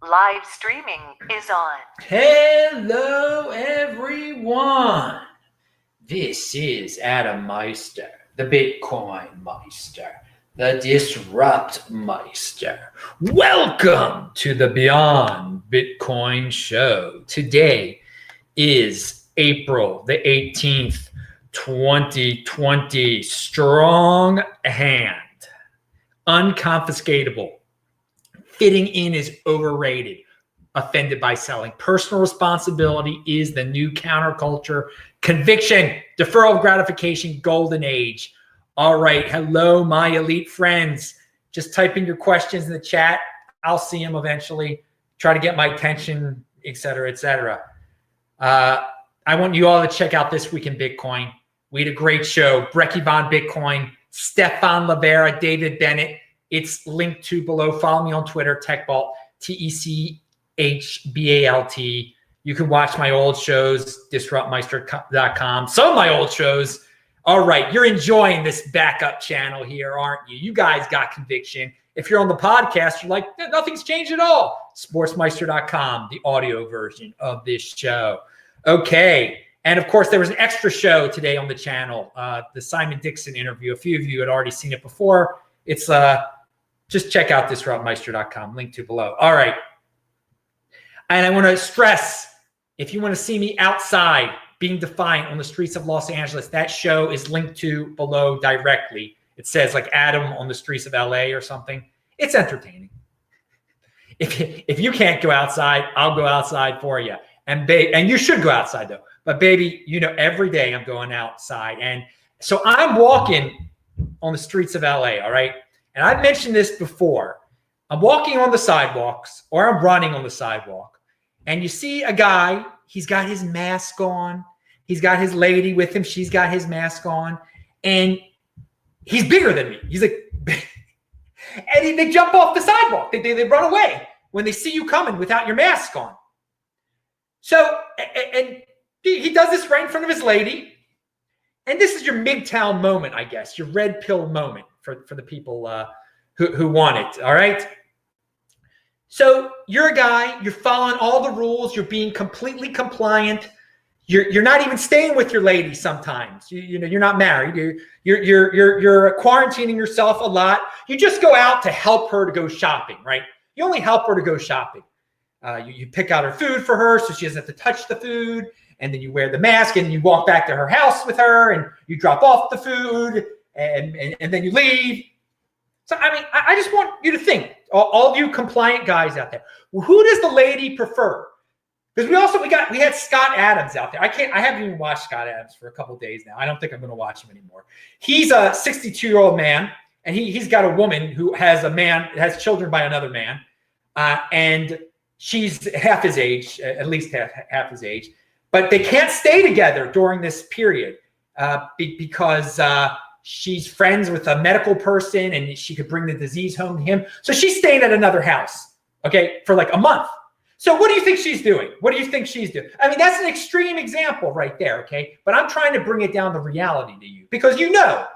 Live streaming is on. Hello, everyone. This is Adam Meister, the Bitcoin Meister, the Disrupt Meister. Welcome to the Beyond Bitcoin Show. Today is April the 18th, 2020. Strong hand, unconfiscatable. Fitting in is overrated. Offended by selling. Personal responsibility is the new counterculture. Conviction, deferral of gratification, golden age. All right. Hello, my elite friends. Just type in your questions in the chat. I'll see them eventually. Try to get my attention, et cetera, et cetera. I want you all to check out This Week in Bitcoin. We had a great show. Brecky Von Bitcoin, Stefan Livera, David Bennett. It's linked to below. Follow me on Twitter, TechBalt, TechBalt. You can watch my old shows, disruptmeister.com. Some of my old shows. All right, you're enjoying this backup channel here, aren't you? You guys got conviction. If you're on the podcast, you're like, nothing's changed at all. Sportsmeister.com, the audio version of this show. Okay, and of course, there was an extra show today on the channel, the Simon Dixon interview. A few of you had already seen it before. It's just check out disruptmeister.com, link to below. All right. And I want to stress, if you want to see me outside being defiant on the streets of Los Angeles, that show is linked to below directly. It says like Adam on the streets of LA or something. It's entertaining. If you can't go outside, I'll go outside for you. And you should go outside though. But baby, you know, every day I'm going outside. And so I'm walking on the streets of LA, all right? And I've mentioned this before. I'm walking on the sidewalks or I'm running on the sidewalk and you see a guy, he's got his mask on. He's got his lady with him. She's got his mask on and he's bigger than me. He's like, and they jump off the sidewalk. They run away when they see you coming without your mask on. So, and he does this right in front of his lady. And this is your MGTOW moment, I guess, your red pill moment for the people who want it, all right? So you're a guy, you're following all the rules, you're being completely compliant, you're not even staying with your lady sometimes. You know, you're not married, you're quarantining yourself a lot. You just go out to help her to go shopping, right? You only help her to go shopping. You pick out her food for her so she doesn't have to touch the food. And then you wear the mask and you walk back to her house with her and you drop off the food and then you leave. So, I mean, I just want you to think, all of you compliant guys out there, who does the lady prefer? Because we had Scott Adams out there. I haven't even watched Scott Adams for a couple of days now. I don't think I'm going to watch him anymore. He's a 62-year-old man and he's got a woman who has children by another man. And she's half his age, at least half his age. But they can't stay together during this period because she's friends with a medical person and she could bring the disease home to him. So she's staying at another house, okay, for like a month. So what do you think she's doing? What do you think she's doing? I mean, that's an extreme example right there, okay? But I'm trying to bring it down to reality to you because you know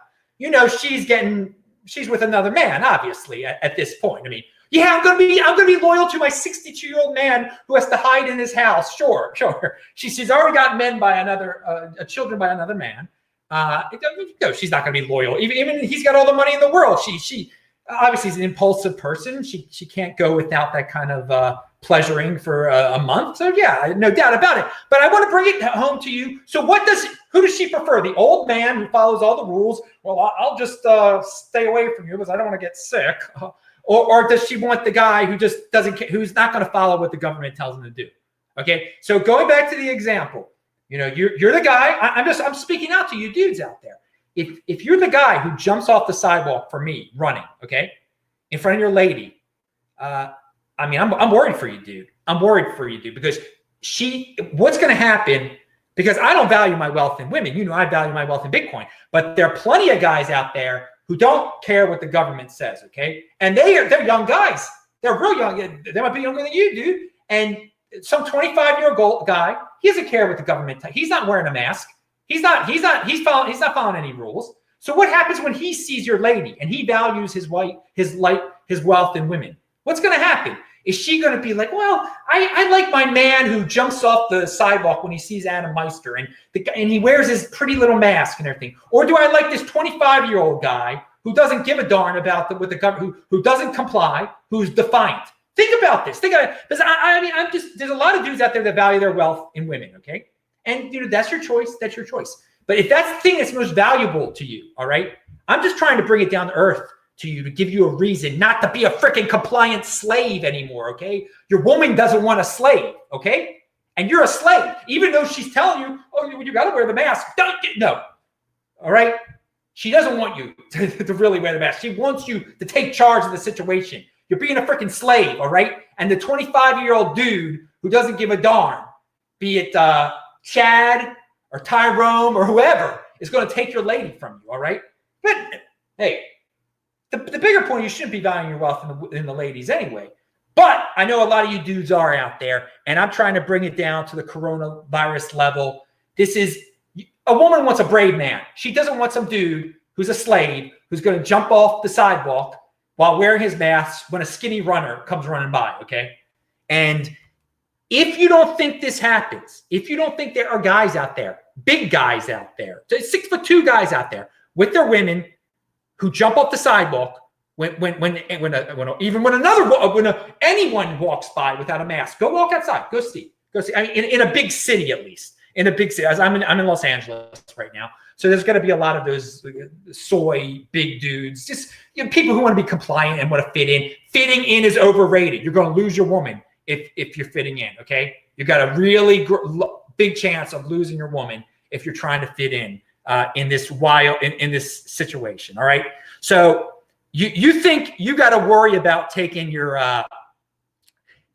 she's with another man, obviously, at this point. I mean, yeah, I'm gonna be loyal to my 62-year-old man who has to hide in his house. Sure. She's already got children by another man. No, she's not gonna be loyal. Even he's got all the money in the world. She obviously is an impulsive person. She can't go without that kind of pleasuring for a month. So yeah, no doubt about it. But I want to bring it home to you. So who does she prefer? The old man who follows all the rules? Well, I'll just stay away from you because I don't want to get sick. Or does she want the guy who just doesn't care, who's not going to follow what the government tells him to do? Okay, so going back to the example, you know, you're the guy. I'm speaking out to you dudes out there. If you're the guy who jumps off the sidewalk for me running, okay, in front of your lady, I mean, I'm worried for you, dude. I'm worried for you, dude, because what's going to happen? Because I don't value my wealth in women. You know, I value my wealth in Bitcoin. But there are plenty of guys out there who don't care what the government says, okay? And they're young guys. They're real young. They might be younger than you, dude. And some 25-year-old guy, he doesn't care what the government tells. He's not wearing a mask. He's not following any rules. So what happens when he sees your lady and he values his wealth in women? What's going to happen? Is she going to be like, well, I like my man who jumps off the sidewalk when he sees Adam Meister and he wears his pretty little mask and everything? Or do I like this 25-year-old guy who doesn't give a darn about what the government, who doesn't comply, who's defiant? Think about this. Think about it. Because there's a lot of dudes out there that value their wealth in women, okay? And that's your choice. That's your choice. But if that's the thing that's most valuable to you, all right, I'm just trying to bring it down to earth to you, to give you a reason not to be a freaking compliant slave anymore, okay? Your woman doesn't want a slave, okay? And you're a slave, even though she's telling you, oh, you got to wear the mask. No, all right? She doesn't want you to really wear the mask. She wants you to take charge of the situation. You're being a freaking slave, all right? And the 25-year-old dude who doesn't give a darn, be it Chad or Tyrone or whoever, is going to take your lady from you, all right? But, hey, the bigger point, you shouldn't be valuing your wealth in the ladies anyway. But I know a lot of you dudes are out there, and I'm trying to bring it down to the coronavirus level. This is, a woman wants a brave man. She doesn't want some dude who's a slave, who's going to jump off the sidewalk while wearing his mask when a skinny runner comes running by, okay? And if you don't think this happens, if you don't think there are guys out there, big guys out there, 6'2" guys out there with their women who jump off the sidewalk when anyone walks by without a mask, go walk outside, go see. I mean, in a big city, at least in a big city. As I'm in Los Angeles right now, so there's going to be a lot of those soy big dudes, just people who want to be compliant and want to fit in. Fitting in is overrated. You're going to lose your woman if you're fitting in. Okay, you've got a really big chance of losing your woman if you're trying to fit in this situation. All right. So you think you got to worry about taking your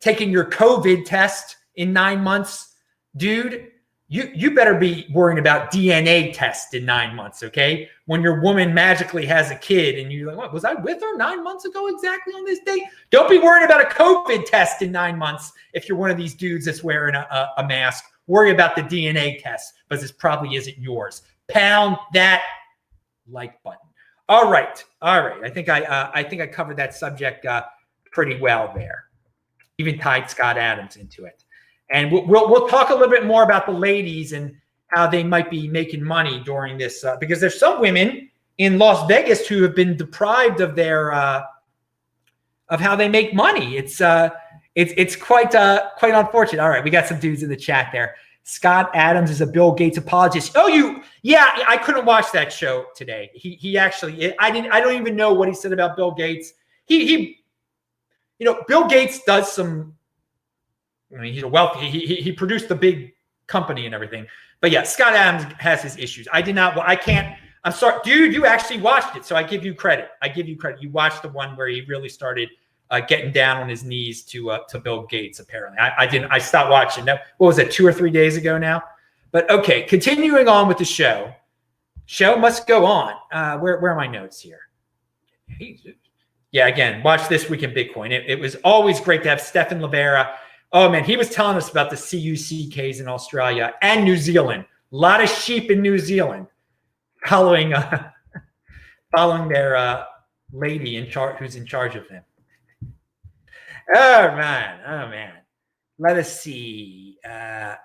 COVID test in 9 months, dude? You better be worrying about DNA test in 9 months. Okay. When your woman magically has a kid and you're like, what, was I with her 9 months ago exactly on this date? Don't be worrying about a COVID test in 9 months. If you're one of these dudes that's wearing a mask, worry about the DNA test, because this probably isn't yours. Pound that like button. All right. I think I covered that subject pretty well there. Even tied Scott Adams into it. And we'll talk a little bit more about the ladies and how they might be making money during this, because there's some women in Las Vegas who have been deprived of their of how they make money. It's quite unfortunate. All right, we got some dudes in the chat there. Scott Adams is a Bill Gates apologist. I couldn't watch that show today. He actually, I don't even know what he said about Bill Gates. Bill Gates does some, I mean, he's a wealthy, he produced the big company and everything. But yeah, Scott Adams has his issues. I'm sorry, dude, you actually watched it. So I give you credit. You watched the one where he really started getting down on his knees to Bill Gates, apparently. I didn't. I stopped watching. What was it, 2 or 3 days ago now? But okay, continuing on with the show. Show must go on. Where are my notes here? Yeah, again, watch This Week in Bitcoin. It was always great to have Stefan Livera. Oh, man, he was telling us about the CUCKs in Australia and New Zealand. A lot of sheep in New Zealand following their lady in charge, who's in charge of them. Oh man. Let us see. So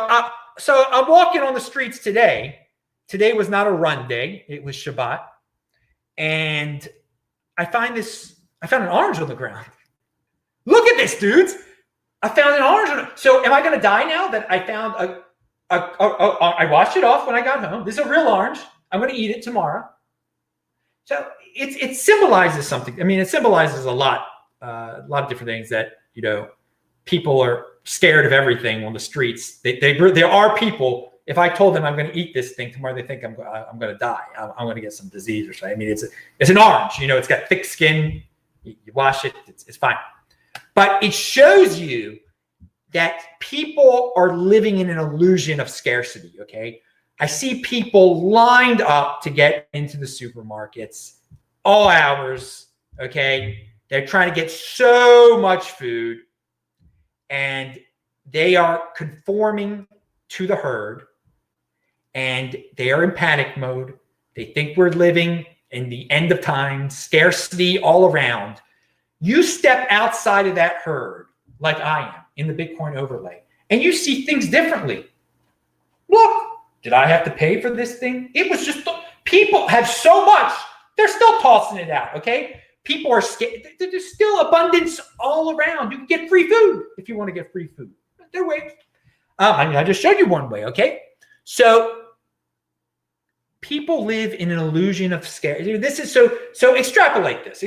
I'm walking on the streets today. Today was not a run day. It was Shabbat. And I found an orange on the ground. Look at this, dudes. I found an orange. So am I going to die now that I found I washed it off when I got home. This is a real orange. I'm going to eat it tomorrow. So it symbolizes something. I mean, it symbolizes a lot of different things that, people are scared of everything on the streets. There are people, if I told them I'm going to eat this thing tomorrow, they think I'm going to die. I'm going to get some disease or something. I mean, it's an orange, it's got thick skin. You wash it, it's fine. But it shows you that people are living in an illusion of scarcity, okay? I see people lined up to get into the supermarkets all hours, okay? They're trying to get so much food, and they are conforming to the herd, and they are in panic mode. They think we're living in the end of time, scarcity all around. You step outside of that herd, like I am in the Bitcoin overlay, and you see things differently. Look, did I have to pay for this thing? It was just, people have so much, they're still tossing it out, okay? People are scared. There's still abundance all around. You can get free food if you want to get free food. There are ways. I just showed you one way, okay? So people live in an illusion of scarcity. This is so extrapolate this,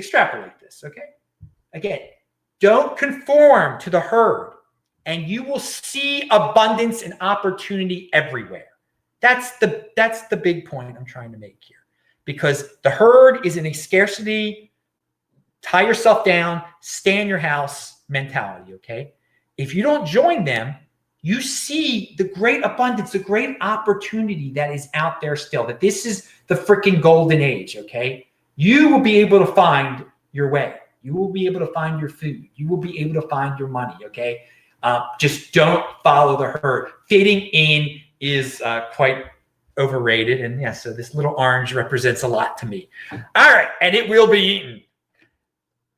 okay? Again, don't conform to the herd, and you will see abundance and opportunity everywhere. That's the big point I'm trying to make here, because the herd is in a scarcity, tie yourself down, stay in your house mentality, okay? If you don't join them, you see the great abundance, the great opportunity that is out there still, that this is the freaking golden age, okay? You will be able to find your way. You will be able to find your food. You will be able to find your money, okay? Just don't follow the herd. Fitting in is quite overrated. And yeah, so this little orange represents a lot to me. All right, and it will be eaten.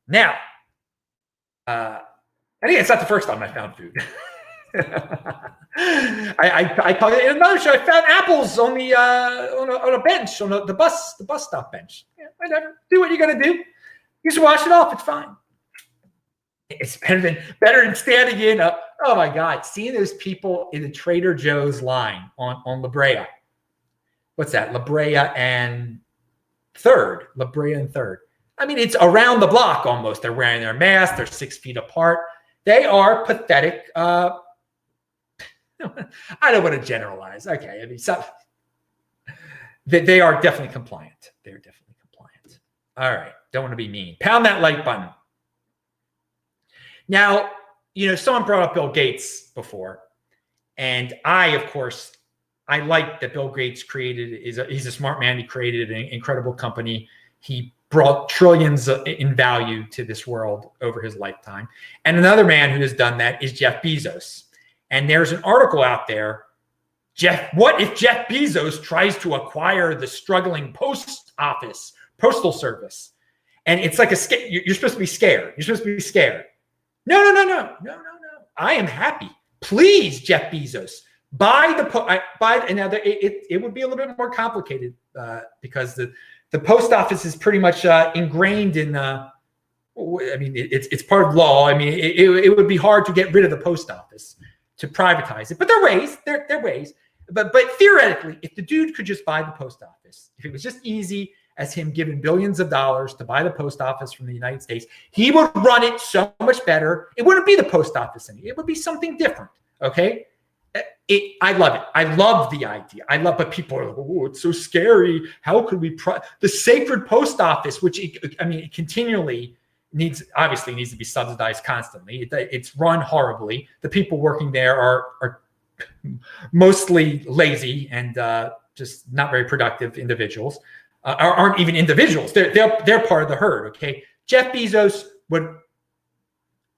Now, I think it's not the first time I found food. I call it in another show. I found apples on the on a bench on the bus stop bench. Yeah, whatever. Do what you're gonna do. You just wash it off. It's fine. It's better than standing in a, oh my God, seeing those people in the Trader Joe's line on La Brea. What's that? La Brea and Third. La Brea and Third. I mean, it's around the block almost. They're wearing their masks. They're 6 feet apart. They are pathetic. I don't want to generalize. Okay. I mean, they are definitely compliant. They're definitely compliant. All right. Don't want to be mean. Pound that like button. Now, someone brought up Bill Gates before. And of course, I like that Bill Gates he's a smart man. He created an incredible company. He brought trillions in value to this world over his lifetime. And another man who has done that is Jeff Bezos. And there's an article out there, what if Jeff Bezos tries to acquire the struggling postal service? And it's like you're supposed to be scared. You're supposed to be scared. No. I am happy. Please, Jeff Bezos, buy and now it would be a little bit more complicated because the post office is pretty much ingrained in. It's part of law. I mean, it would be hard to get rid of the post office, to privatize it. But there are ways. There are ways. But theoretically, if the dude could just buy the post office, if it was just easy as him giving billions of dollars to buy the post office from the United States, he would run it so much better. It wouldn't be the post office anymore. It would be something different. Okay. I love it. I love the idea. But people are like, oh, it's so scary. How could we, the sacred post office, which it continually needs to be subsidized constantly. It's run horribly. The people working there are mostly lazy and just not very productive individuals. Aren't even individuals. They're part of the herd. Okay. Jeff Bezos would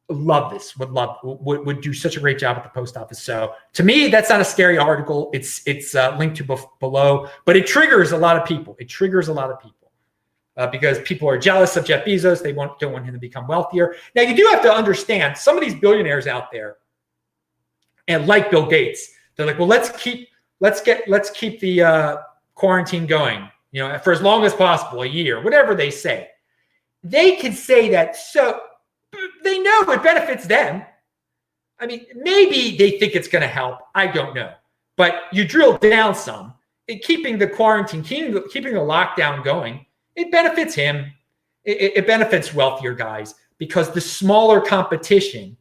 love this, would do such a great job at the post office. So to me, that's not a scary article. It's linked to below, but it triggers a lot of people. Because people are jealous of Jeff Bezos. They don't want him to become wealthier. Now you do have to understand some of these billionaires out there, and like Bill Gates, they're like, well, let's keep the quarantine going, for as long as possible, a year, whatever they say. They can say that, so they know it benefits them. I mean, maybe they think it's going to help. I don't know. But you drill down some, keeping the quarantine, keeping the lockdown going, it benefits him. It benefits wealthier guys because the smaller competition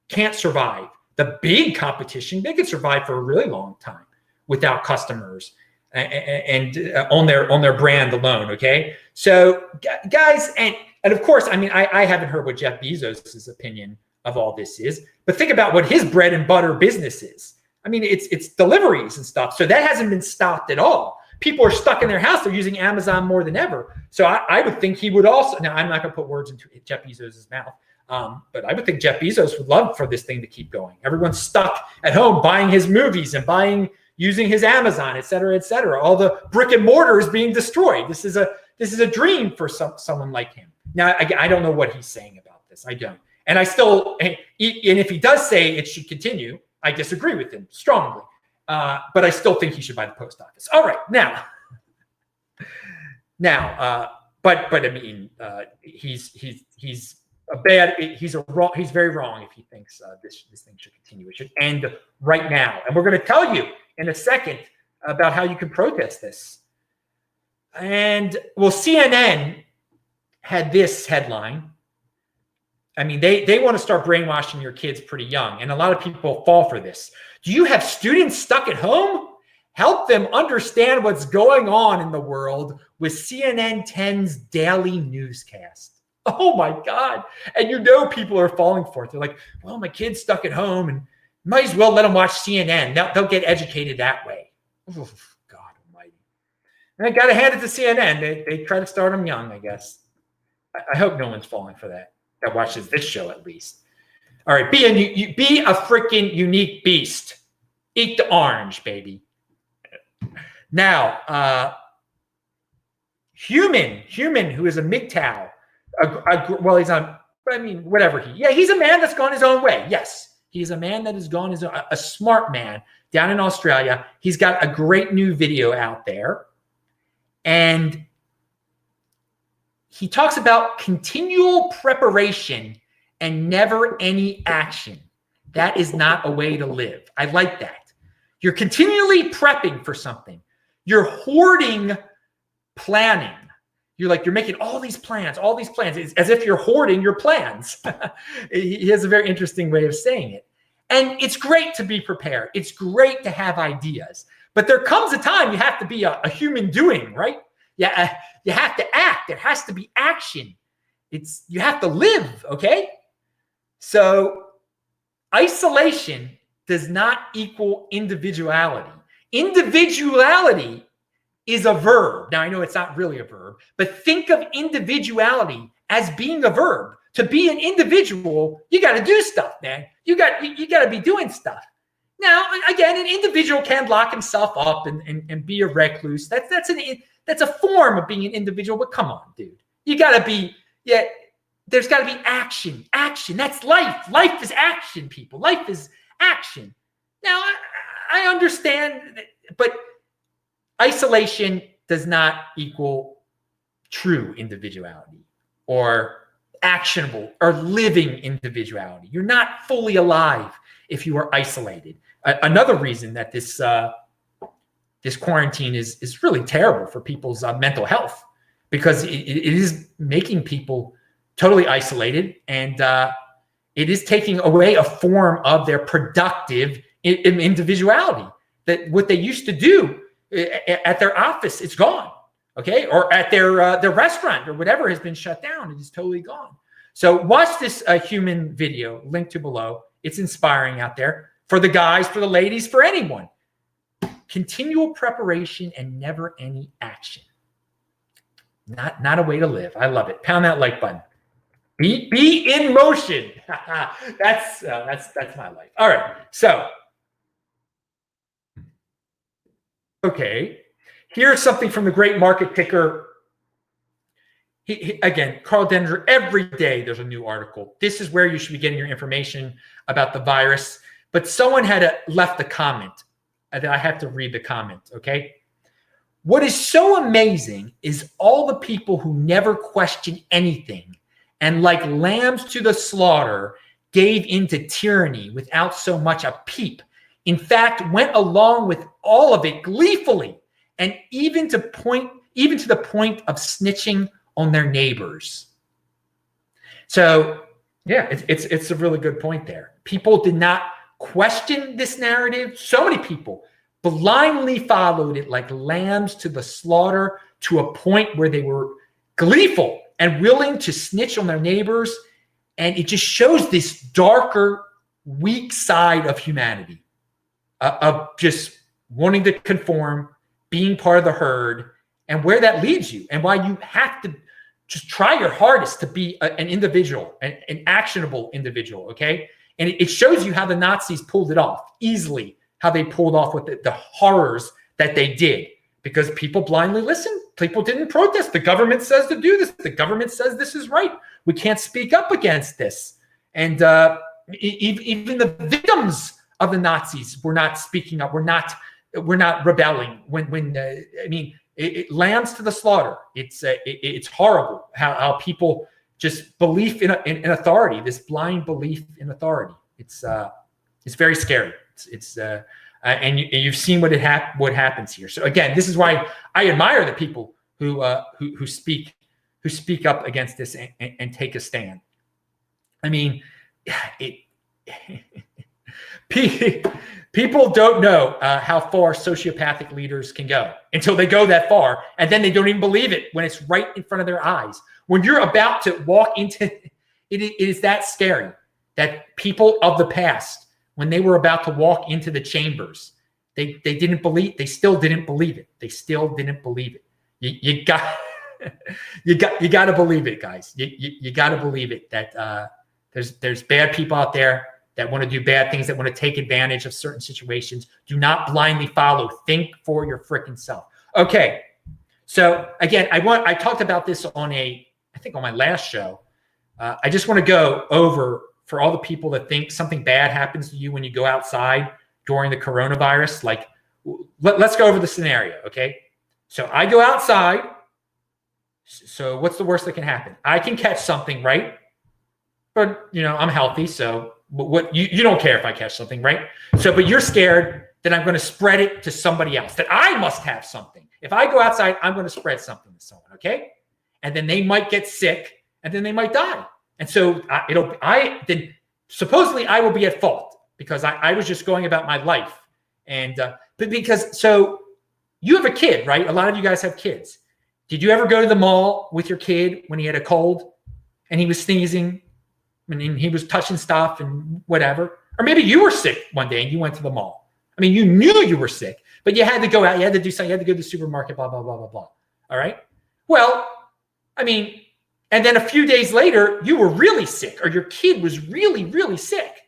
can't survive. The big competition, they could survive for a really long time without customers and on their brand alone. Okay, so guys, and of course, I mean, I haven't heard what Jeff Bezos' opinion of all this is, but think about what his bread and butter business is. I mean, it's deliveries and stuff, so that hasn't been stopped at all. People are stuck in their house; they're using Amazon more than ever. So I would think he would also. Now, I'm not going to put words into Jeff Bezos' mouth. But I would think Jeff Bezos would love for this thing to keep going. Everyone's stuck at home buying his movies and using his Amazon, et cetera, et cetera. All the brick and mortar is being destroyed. This is a dream for someone like him. Now, I don't know what he's saying about office. I don't. And I still, and if he does say it should continue, I disagree with him strongly. But I still think he should buy the post office. All right, now, but I mean, he's very wrong if he thinks this thing should continue. It should end right now. And we're going to tell you in a second about how you can protest this. And well, CNN had this headline. I mean, they want to start brainwashing your kids pretty young, and a lot of people fall for this. Do you have students stuck at home? Help them understand what's going on in the world with CNN 10's daily newscast. Oh my God. And you know people are falling for it. They're like, well, my kid's stuck at home and might as well let them watch CNN. They'll get educated that way. Oh, God almighty. And I got to hand it to CNN. They try to start them young, I guess. I hope no one's falling for that watches this show at least. All right, be a freaking unique beast. Eat the orange, baby. Now, human, who is a MGTOW, well, he's on, I mean, whatever he's a man that's gone his own way. Yes, he's a man that has gone his own, a smart man down in Australia. He's got a great new video out there. And he talks about continual preparation and never any action. That is not a way to live. I like that. You're continually prepping for something. You're hoarding planning. You're making all these plans. It's as if you're hoarding your plans. He has a very interesting way of saying it. And it's great to be prepared. It's great to have ideas. But there comes a time you have to be a human doing, right? Yeah, you have to act. There has to be action. You have to live, okay? So isolation does not equal individuality. Individuality is a verb. Now, I know it's not really a verb, but think of individuality as being a verb. To be an individual, you got to do stuff, man. You got to be doing stuff. Now, again, an individual can lock himself up and be a recluse. That's a form of being an individual, but come on, dude. You got to be, there's got to be action. Action. That's life. Life is action, people. Life is action. Now, I understand, but isolation does not equal true individuality or actionable or living individuality. You're not fully alive if you are isolated. Another reason that this quarantine is really terrible for people's mental health, because it is making people totally isolated, and it is taking away a form of their productive individuality. That what they used to do at their office, it's gone, okay? Or at their restaurant or whatever has been shut down. It is totally gone. So watch this human video, linked to below. It's inspiring out there for the guys, for the ladies, for anyone. Continual preparation and never any action. Not a way to live. I love it. Pound that like button. Be in motion. That's my life. All right. So, okay. Here's something from the great market picker. Again, Carl Denner, every day there's a new article. This is where you should be getting your information about the virus. But someone had left a comment. I have to read the comment, okay? What is so amazing is all the people who never question anything and like lambs to the slaughter gave into tyranny without so much a peep. In fact, went along with all of it gleefully, and even to the point of snitching on their neighbors. So yeah, it's a really good point there. People did not question this narrative. So many people blindly followed it like lambs to the slaughter, to a point where they were gleeful and willing to snitch on their neighbors. And it just shows this darker, weak side of humanity, of just wanting to conform, being part of the herd, and where that leads you, and why you have to just try your hardest to be an individual, an actionable individual, okay? And it shows you how the Nazis pulled it off easily, how they pulled off with the horrors that they did, because people blindly listened People didn't protest. The government says to do this. The government says this is right. We can't speak up against this. And even the victims of the Nazis were not speaking up. We're not rebelling. It lambs to the slaughter. It's horrible how people just belief in authority, this blind belief in authority. It's very scary. And you've seen what happens here. So again, this is why I admire the people who speak up against this and take a stand. I mean, people don't know how far sociopathic leaders can go until they go that far, and then they don't even believe it when it's right in front of their eyes. When you're about to walk into it is that scary that people of the past, when they were about to walk into the chambers, they didn't believe. They still didn't believe it. They still didn't believe it. You got to believe it, guys. You got to believe it that there's bad people out there that want to do bad things, that want to take advantage of certain situations. Do not blindly follow. Think for your freaking self. Okay. So again, I talked about this on my last show. I just want to go over for all the people that think something bad happens to you when you go outside during the coronavirus. Like, let's go over the scenario. Okay. So I go outside. So what's the worst that can happen? I can catch something, right? But I'm healthy. So what you don't care if I catch something, right? So, but you're scared that I'm going to spread it to somebody else, that I must have something. If I go outside, I'm going to spread something to someone. Okay. And then they might get sick and then they might die. And so then supposedly I will be at fault because I was just going about my life. And, so you have a kid, right? A lot of you guys have kids. Did you ever go to the mall with your kid when he had a cold and he was sneezing and he was touching stuff and whatever? Or maybe you were sick one day and you went to the mall. I mean, you knew you were sick, but you had to go out. You had to do something. You had to go to the supermarket, blah, blah, blah, blah, blah. All right. Well, I mean, and then a few days later, you were really sick or your kid was really, really sick.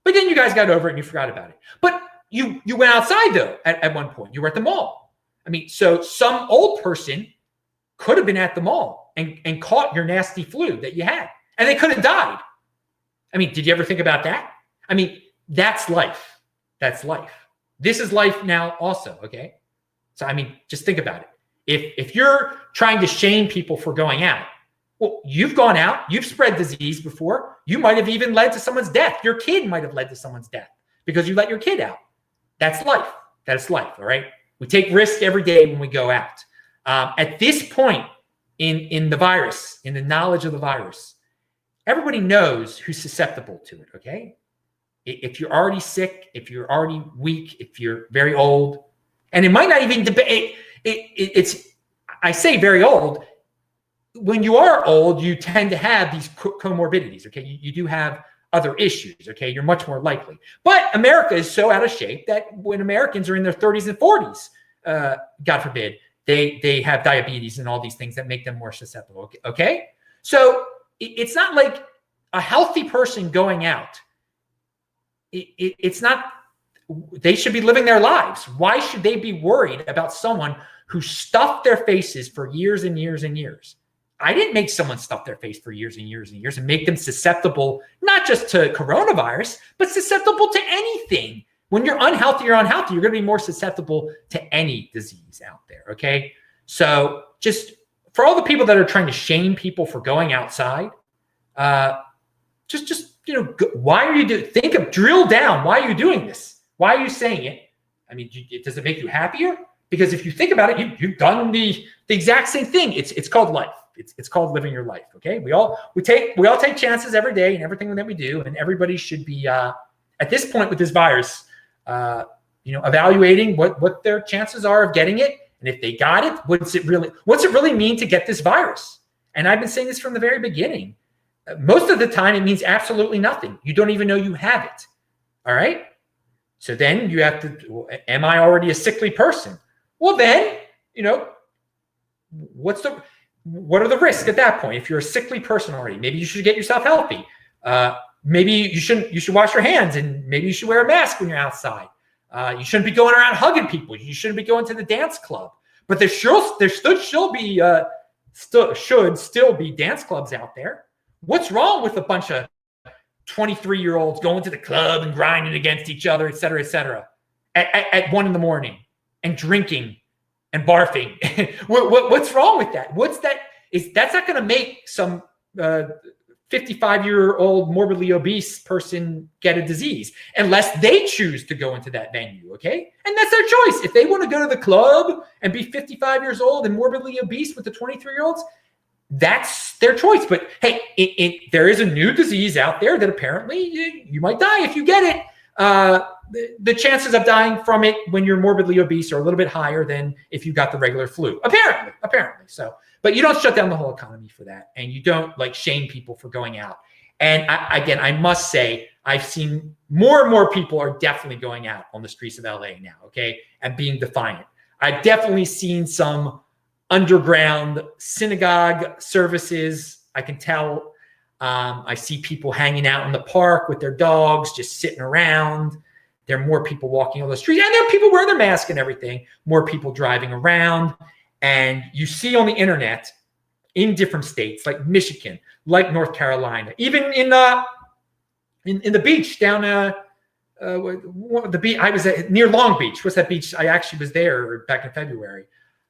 But then you guys got over it and you forgot about it. But you went outside, though, at one point. You were at the mall. I mean, so some old person could have been at the mall and caught your nasty flu that you had. And they could have died. I mean, did you ever think about that? I mean, that's life. That's life. This is life now also, okay? So, I mean, just think about it. If you're trying to shame people for going out, well, you've gone out, you've spread disease before. You might have even led to someone's death. Your kid might have led to someone's death because you let your kid out. That's life. That's life, all right? We take risks every day when we go out. At this point in the virus, in the knowledge of the virus, everybody knows who's susceptible to it, okay? If you're already sick, if you're already weak, if you're very old, and it might not even debate. I say very old. When you are old, you tend to have these comorbidities, okay? You do have other issues, okay? You're much more likely. But America is so out of shape that when Americans are in their 30s and 40s, God forbid, they have diabetes and all these things that make them more susceptible, okay? So it's not like a healthy person going out. It's not, they should be living their lives. Why should they be worried about someone who stuffed their faces for years and years and years? I didn't make someone stuff their face for years and years and years and make them susceptible, not just to coronavirus, but susceptible to anything. When you're unhealthy, you're unhealthy. You're going to be more susceptible to any disease out there, okay? So just for all the people that are trying to shame people for going outside, why are you doing? Drill down. Why are you doing this? Why are you saying it? I mean, does it make you happier? Because if you think about it, you've done the exact same thing. It's called life. It's called living your life. Okay. We all take chances every day in everything that we do, and everybody should be at this point with this virus, evaluating what their chances are of getting it, and if they got it, what's it really mean to get this virus? And I've been saying this from the very beginning. Most of the time, it means absolutely nothing. You don't even know you have it. All right. So then you have to. Am I already a sickly person? Well, then what are the risks at that point? If you're a sickly person already, maybe you should get yourself healthy. Maybe you should wash your hands, and maybe you should wear a mask when you're outside. You shouldn't be going around hugging people. You shouldn't be going to the dance club. But there should still be dance clubs out there. What's wrong with a bunch of 23-year-olds going to the club and grinding against each other, et cetera, at 1 a.m. and drinking and barfing? What's wrong with that? That's not going to make some 55-year-old morbidly obese person get a disease unless they choose to go into that venue, okay? And that's their choice. If they want to go to the club and be 55 years old and morbidly obese with the 23-year-olds, that's their choice. But hey, there is a new disease out there that apparently you might die if you get it. The chances of dying from it when you're morbidly obese are a little bit higher than if you got the regular flu, apparently. So, but you don't shut down the whole economy for that, and you don't like shame people for going out. And I must say, I've seen more and more people are definitely going out on the streets of LA now, okay, and being defiant. I've definitely seen some underground synagogue services. I can tell. I see people hanging out in the park with their dogs, just sitting around. There are more people walking on the street, and there are people wearing their mask and everything. More people driving around, and you see on the internet in different states like Michigan, like North Carolina, even in the beach down the beach. I was near Long Beach. What's that beach? I actually was there back in February.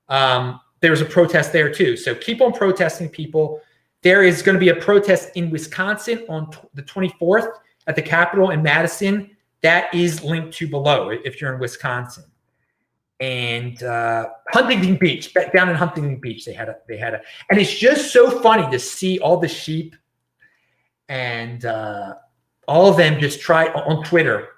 There was a protest there too. So keep on protesting, people. There is going to be a protest in Wisconsin on the 24th at the Capitol in Madison. That is linked to below if you're in Wisconsin. And Huntington Beach, down in Huntington Beach, they had a, and it's just so funny to see all the sheep and all of them just try on Twitter.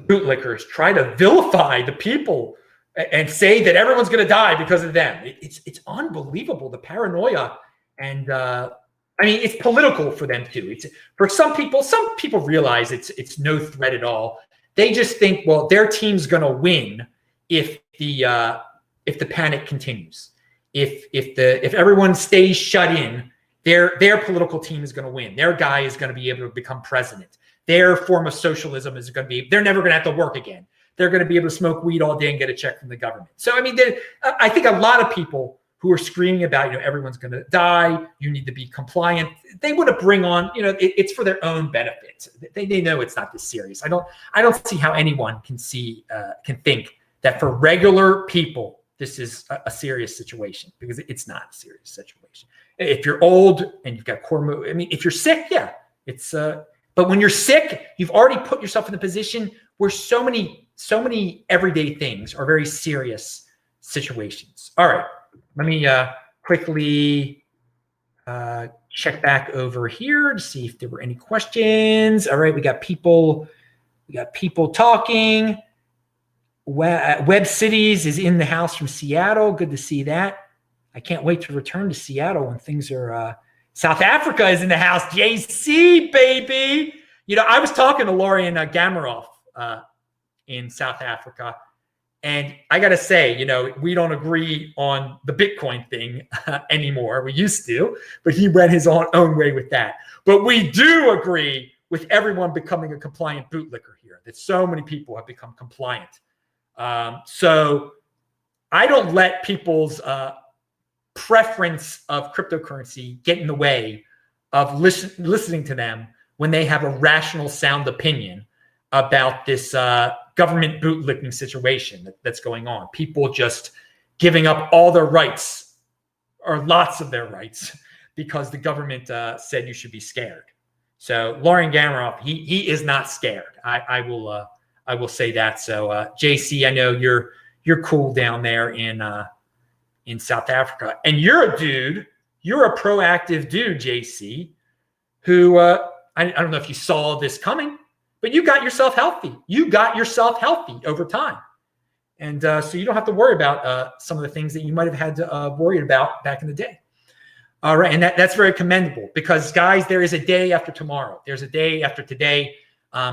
Bootlickers try to vilify the people and say that everyone's going to die because of them. It's unbelievable, the paranoia. And it's political for them too. It's for some people realize it's no threat at all. They just think, well, their team's going to win if the panic continues. If everyone stays shut in, their political team is going to win. Their guy is going to be able to become president. Their form of socialism is going to be, they're never going to have to work again. They're going to be able to smoke weed all day and get a check from the government. So, I think a lot of people who are screaming about, everyone's going to die, you need to be compliant, they want to bring on, it's for their own benefit. They know it's not this serious. I don't see how anyone can think that for regular people, this is a serious situation, because it's not a serious situation. If you're old and you've got if you're sick, yeah, it's, but when you're sick, you've already put yourself in the position where so many everyday things are very serious situations. All right. Let me quickly check back over here to see if there were any questions. All right, we got people talking. Web Cities is in the house from Seattle. Good to see that. I can't wait to return to Seattle when things are. South Africa is in the house. JC, baby. I was talking to Lorian Gamaroff in South Africa. And I got to say, we don't agree on the Bitcoin thing anymore. We used to, but he went his own way with that. But we do agree with everyone becoming a compliant bootlicker here, that so many people have become compliant. So I don't let people's preference of cryptocurrency get in the way of listening to them when they have a rational, sound opinion about this government bootlicking situation that's going on. People just giving up all their rights, or lots of their rights, because the government said you should be scared. So Lauren Gamaroff, he is not scared. I will say that. So JC, I know you're cool down there in South Africa, and you're a proactive dude, JC, who I don't know if you saw this coming, but you got yourself healthy. You got yourself healthy over time. And so you don't have to worry about some of the things that you might have had to worry about back in the day. All right. And that's very commendable, because, guys, there is a day after tomorrow. There's a day after today.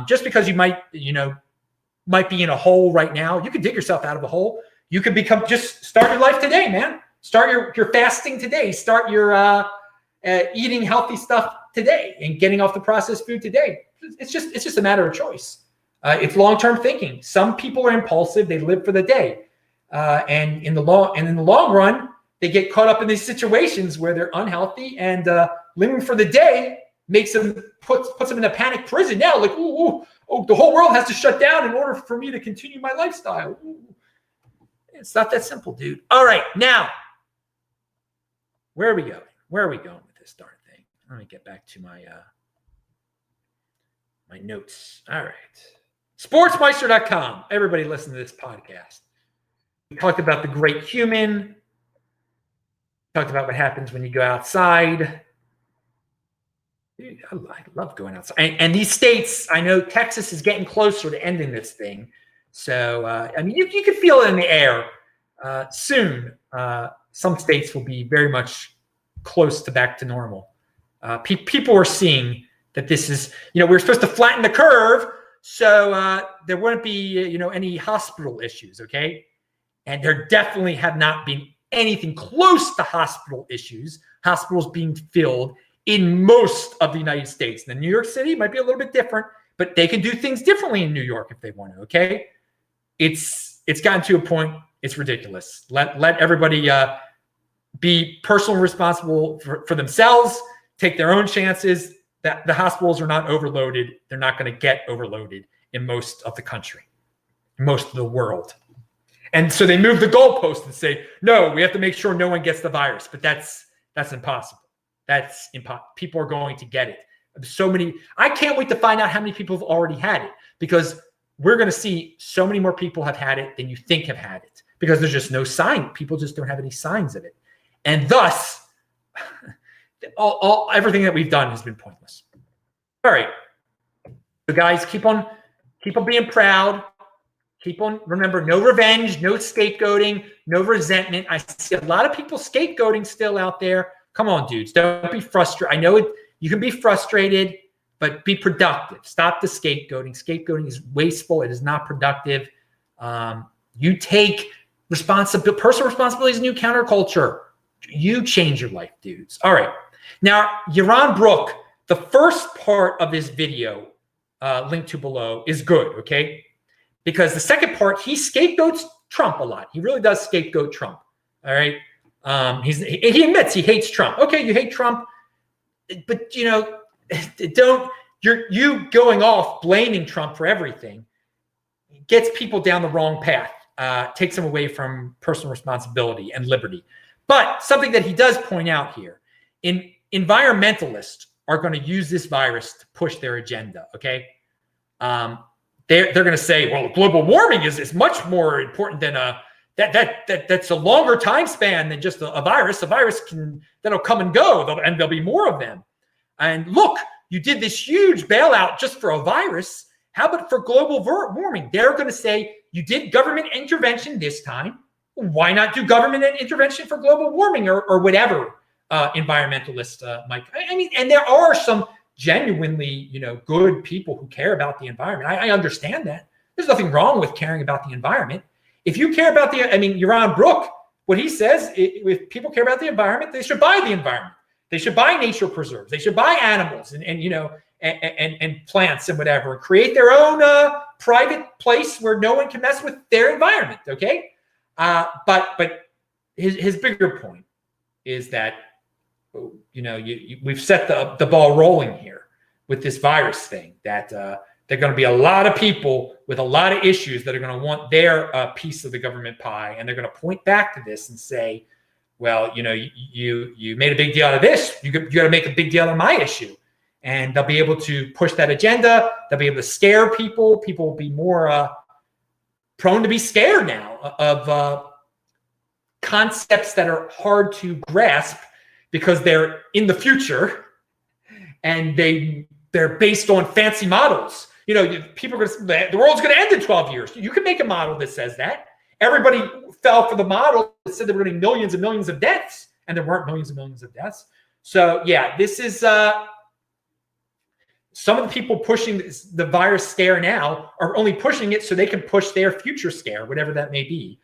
Just because you might be in a hole right now, you can dig yourself out of a hole. You could just start your life today, man. Start your fasting today. Start your eating healthy stuff today and getting off the processed food today. It's just a matter of choice. It's long-term thinking. Some people are impulsive. They live for the day. And in the long run, they get caught up in these situations where they're unhealthy, and living for the day makes them puts them in a panic prison now. Like, oh, the whole world has to shut down in order for me to continue my lifestyle. Ooh. It's not that simple, dude. All right, now, where are we going? Where are we going with this darn thing? Let me get back to my my notes. All right. Sportsmeister.com. Everybody listen to this podcast. We talked about the great human. Talked about what happens when you go outside. Dude, I love going outside. And these states, I know Texas is getting closer to ending this thing. So, I mean, you can feel it in the air. Soon, some states will be very much close to back to normal. People are seeing that this is, we're supposed to flatten the curve, so there wouldn't be, any hospital issues, okay? And there definitely have not been anything close to hospital issues, hospitals being filled in most of the United States. Now, New York City might be a little bit different, but they can do things differently in New York if they want to, okay? It's gotten to a point, it's ridiculous. Let everybody be personally responsible for themselves, take their own chances. That the hospitals are not overloaded. They're not going to get overloaded in most of the country, most of the world. And so they move the goalpost and say, no, we have to make sure no one gets the virus. But that's impossible. That's impossible. People are going to get it. So many. I can't wait to find out how many people have already had it, because we're going to see so many more people have had it than you think have had it, because there's just no sign. People just don't have any signs of it. And thus, everything that we've done has been pointless. All right. So guys, keep on being proud. Remember, no revenge, no scapegoating, no resentment. I see a lot of people scapegoating still out there. Come on, dudes. Don't be frustrated. I know you can be frustrated, but be productive. Stop the scapegoating. Scapegoating is wasteful. It is not productive. You take personal responsibilities in new counterculture. You change your life, dudes. All right. Now, Yaron Brook, the first part of this video, linked to below, is good, okay? Because the second part, he scapegoats Trump a lot. He really does scapegoat Trump, all right? He admits he hates Trump. Okay, you hate Trump, but, you going off blaming Trump for everything gets people down the wrong path, takes them away from personal responsibility and liberty. But something that he does point out here, environmentalists are going to use this virus to push their agenda, okay? They're going to say, well, global warming is much more important than that's a longer time span than just a virus. A virus that'll come and go, and there'll be more of them. And look, you did this huge bailout just for a virus. How about for global warming? They're going to say, you did government intervention this time. Why not do government intervention for global warming or whatever environmentalists might? I mean, and there are some genuinely, good people who care about the environment. I understand that. There's nothing wrong with caring about the environment. If you care about Yaron Brook, what he says, if people care about the environment, they should buy the environment. They should buy nature preserves. They should buy animals and plants and whatever, and create their own private place where no one can mess with their environment. Okay. But his bigger point is that, we've set the ball rolling here with this virus thing, that there are going to be a lot of people with a lot of issues that are going to want their piece of the government pie. And they're going to point back to this and say, well, you made a big deal out of this. You got to make a big deal out of my issue. And they'll be able to push that agenda. They'll be able to scare people. People will be more prone to be scared now of concepts that are hard to grasp because they're in the future and they're based on fancy models. People are going to say the world's going to end in 12 years. You can make a model that says that. Everybody fell for the model that said there were going to be millions and millions of deaths, and there weren't millions and millions of deaths. So yeah, this is some of the people pushing the virus scare now are only pushing it so they can push their future scare, whatever that may be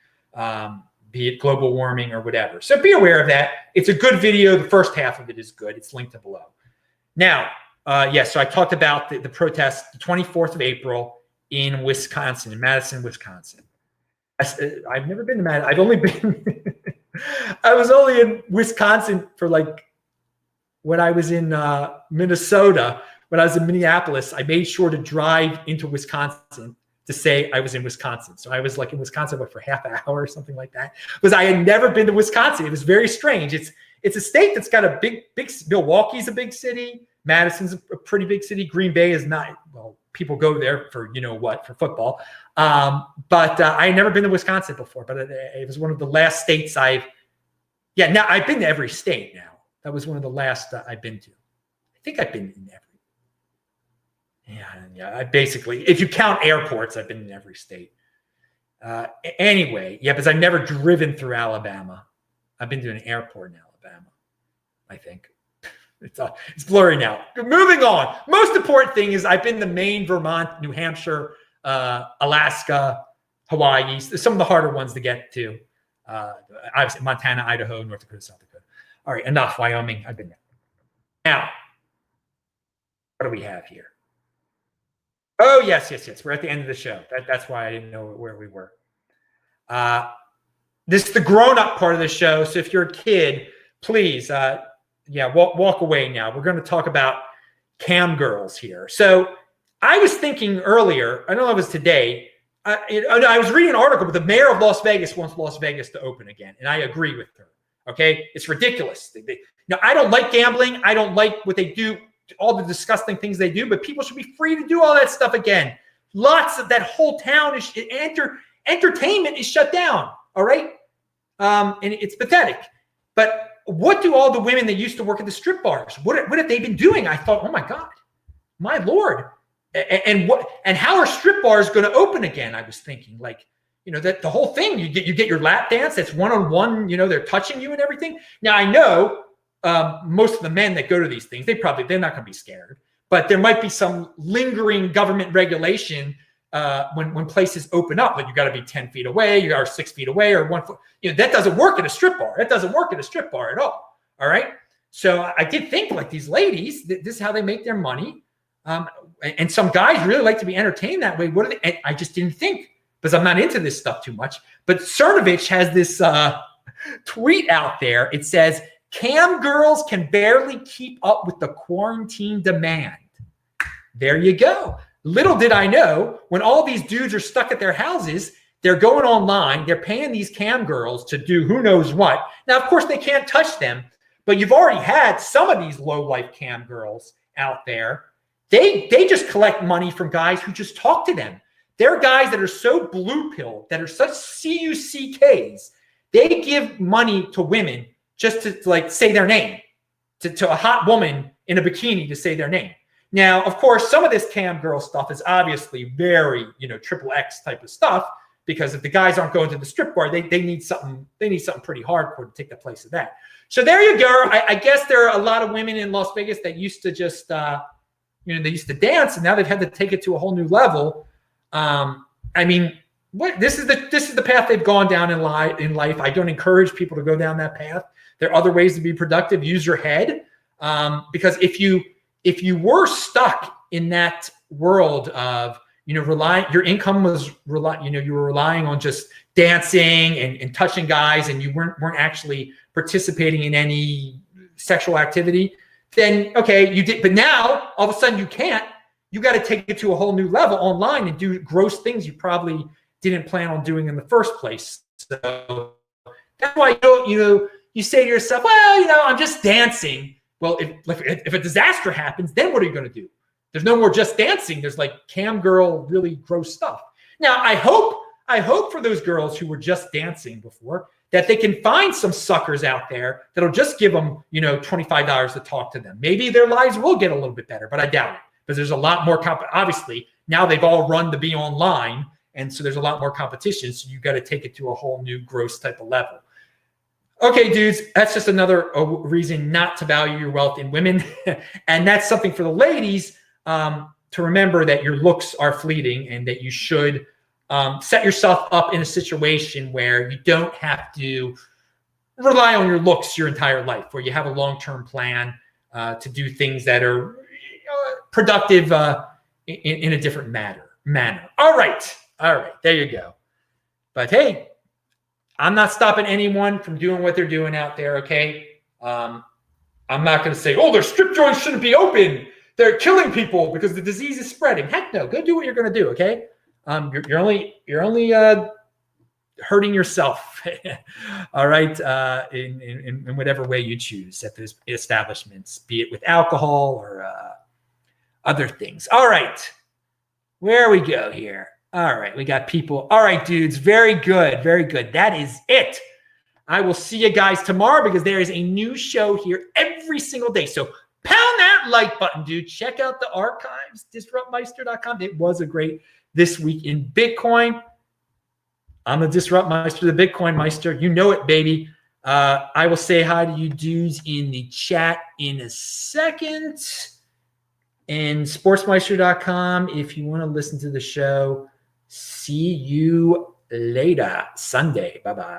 it global warming or whatever. So be aware of that. It's a good video. The first half of it is good. It's linked to below. Now, so I talked about the protest, the 24th of April in Wisconsin, in Madison, Wisconsin. I've never been to Madison. I've only been, I was only in Wisconsin for like, when I was in Minnesota, when I was in Minneapolis, I made sure to drive into Wisconsin to say I was in Wisconsin. So I was like in Wisconsin for half an hour or something like that, because I had never been to Wisconsin. It was very strange. It's a state that's got a big, Milwaukee's a big city. Madison's a pretty big city. Green Bay is not. Well, people go there for, for football. But I had never been to Wisconsin before, but it was one of the last states now I've been to every state now. That was one of the last I've been to. I think I've been in every. Yeah. I basically, if you count airports, I've been in every state. Anyway, because I've never driven through Alabama. I've been to an airport in Alabama, I think. It's blurry now. Moving on. Most important thing is I've been to Maine, Vermont, New Hampshire, Alaska, Hawaii. Some of the harder ones to get to. Obviously, Montana, Idaho, North Dakota, South Dakota. All right, enough. Wyoming, I've been there. Now, what do we have here? Oh, yes. We're at the end of the show. That's why I didn't know where we were. This is the grown-up part of the show. So if you're a kid, please, walk away now. We're going to talk about cam girls here. So I was thinking earlier, I know it was today, I was reading an article, but the mayor of Las Vegas wants Las Vegas to open again. And I agree with her. Okay. It's ridiculous. Now, I don't like gambling. I don't like what they do, all the disgusting things they do, but people should be free to do all that stuff again. Lots of that whole town is entertainment is shut down. All right. And it's pathetic. But what do all the women that used to work at the strip bars, what have they been doing? I thought, oh my God, my Lord. And how are strip bars going to open again? I was thinking, that the whole thing, you get your lap dance, that's one-on-one, they're touching you and everything. Now I know most of the men that go to these things, they're not going to be scared, but there might be some lingering government regulation when places open up, like you got to be 10 feet away, you are 6 feet away, or 1 foot. That doesn't work at a strip bar. That doesn't work at a strip bar at all. All right. So I did think, like, these ladies, this is how they make their money. And some guys really like to be entertained that way. What are they? And I just didn't think, because I'm not into this stuff too much. But Cernovich has this tweet out there. It says, "Cam girls can barely keep up with the quarantine demand." There you go. Little did I know, when all these dudes are stuck at their houses, they're going online, they're paying these cam girls to do who knows what. Now, of course, they can't touch them, but you've already had some of these low-life cam girls out there. They just collect money from guys who just talk to them. They're guys that are so blue-pilled, that are such CUCKs. They give money to women just to say their name, to a hot woman in a bikini to say their name. Now, of course, some of this cam girl stuff is obviously very, XXX type of stuff, because if the guys aren't going to the strip bar, they need something pretty hardcore to take the place of that. So there you go. I guess there are a lot of women in Las Vegas that used to just, they used to dance, and now they've had to take it to a whole new level. This is the path they've gone down in life. I don't encourage people to go down that path. There are other ways to be productive. Use your head, because if you were stuck in that world of, your income was you were relying on just dancing and touching guys, and you weren't actually participating in any sexual activity, then okay, you did. But now all of a sudden you can't. You got to take it to a whole new level online and do gross things you probably didn't plan on doing in the first place. So that's why you say to yourself, well, I'm just dancing. Well, if a disaster happens, then what are you going to do? There's no more just dancing. There's like cam girl, really gross stuff. Now, I hope for those girls who were just dancing before, that they can find some suckers out there that'll just give them, $25 to talk to them. Maybe their lives will get a little bit better, but I doubt it, because there's a lot more obviously, now they've all run to be online, and so there's a lot more competition. So you got to take it to a whole new gross type of level. Okay, dudes, that's just another reason not to value your wealth in women. And that's something for the ladies to remember, that your looks are fleeting, and that you should set yourself up in a situation where you don't have to rely on your looks your entire life, where you have a long-term plan to do things that are productive in a different manner. All right. There you go. But hey, I'm not stopping anyone from doing what they're doing out there, okay? I'm not going to say, oh, their strip joints shouldn't be open. They're killing people because the disease is spreading. Heck no, go do what you're going to do, okay? You're only hurting yourself, all right, in whatever way you choose at those establishments, be it with alcohol or other things. All right, where we go here. All right, we got people. All right, dudes, very good, very good. That is it. I will see you guys tomorrow because there is a new show here every single day. So pound that like button, dude. Check out the archives, disruptmeister.com. It was a great This Week in Bitcoin. I'm the Disrupt Meister, the Bitcoin Meister. You know it, baby. I will say hi to you dudes in the chat in a second. And sportsmeister.com if you want to listen to the show. See you later Sunday. Bye-bye.